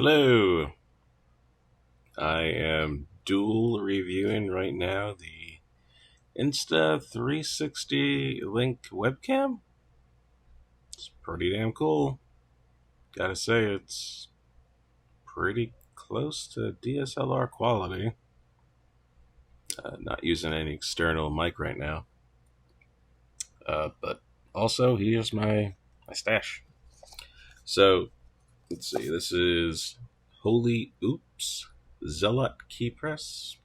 Hello, I am dual reviewing right now the Insta 360 Link webcam. It's pretty damn cool. Gotta say, it's pretty close to DSLR quality. Not using any external mic right now. But also, here's my stash. So, let's see, this is Holy Oops Zealot Key Press.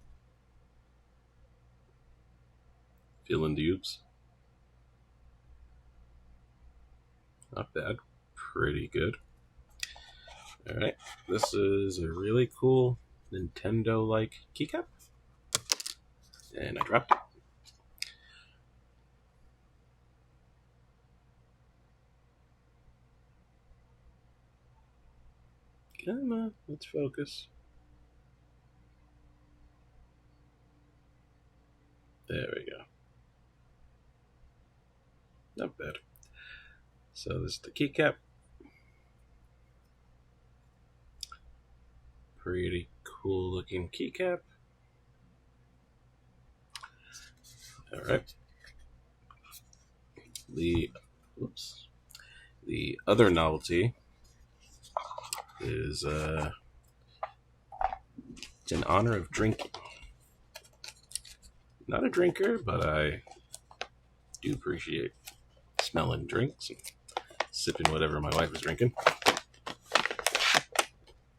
Feeling the oops. Not bad. Pretty good. Alright, this is a really cool Nintendo-like keycap. And I dropped it. Come on, let's focus. There we go. Not bad. So this is the keycap. Pretty cool looking keycap. Alright. The other novelty is it's in honor of drinking. Not a drinker, but I do appreciate smelling drinks and sipping whatever my wife is drinking.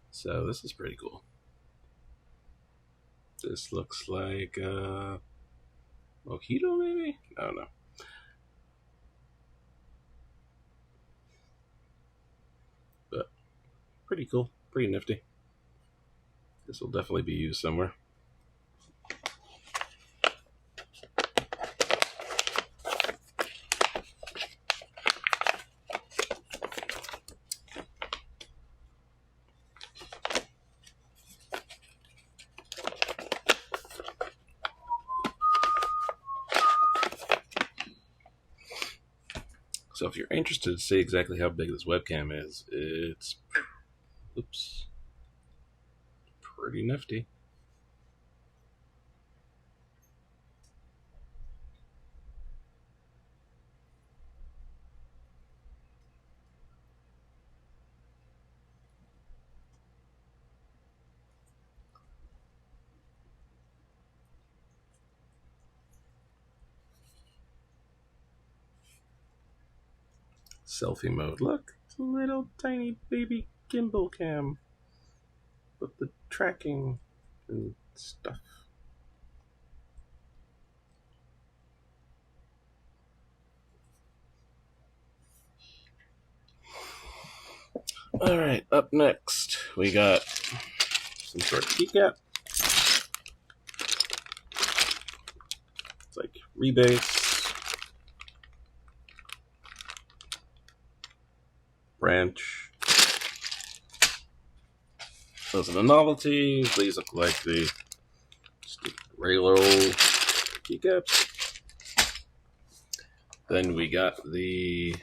So this is pretty cool. This looks like mojito, maybe? I don't know. But pretty cool, pretty nifty. This will definitely be used somewhere. So if you're interested to see exactly how big this webcam is, it's pretty nifty. Selfie mode. Look, it's a little tiny baby gimbal cam with the tracking and stuff. Alright, up next, we got some sort of keycap. It's like rebase. Branch. Those are the novelties. These look like the regular old keycaps. Then we got the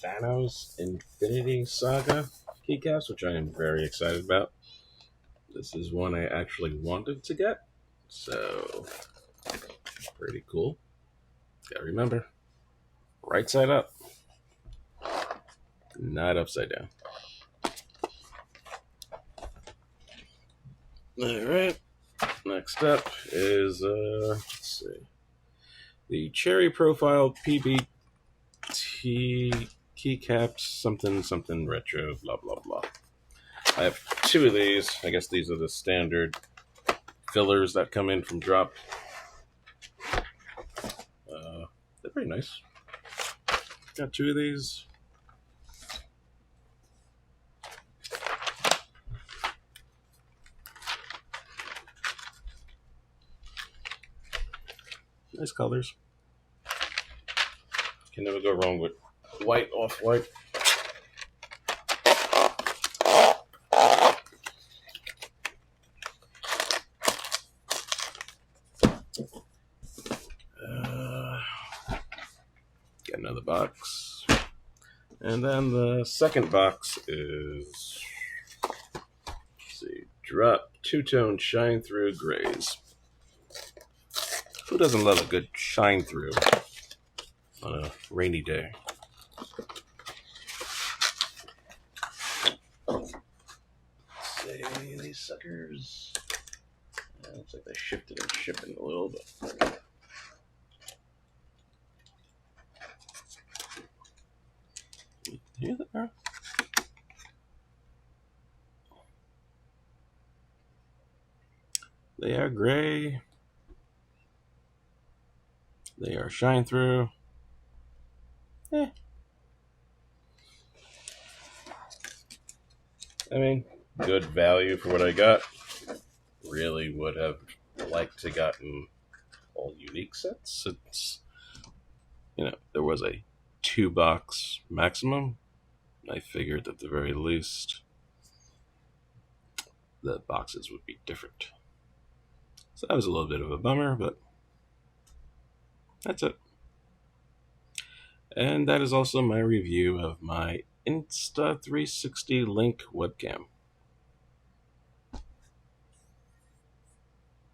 Thanos Infinity Saga keycaps, which I am very excited about. This is one I actually wanted to get, so pretty cool. Gotta remember, right side up, not upside down. Alright, next up is, let's see, the Cherry Profile PBT keycaps something retro, blah blah blah. I have two of these. I guess these are the standard fillers that come in from Drop. They're pretty nice. Got two of these. Nice colors. Can never go wrong with white, off-white. Get another box. And then the second box is see. Drop two-tone shine-through grays. Who doesn't love a good shine-through on a rainy day? Let's see, these suckers. Looks like they shifted in shipping a little bit. Here they are. They are gray. They are shine through. I mean, good value for what I got. Really would have liked to gotten all unique sets. It's, there was a 2-box maximum. I figured at the very least the boxes would be different. So that was a little bit of a bummer, but that's it. And that is also my review of my Insta360 Link webcam.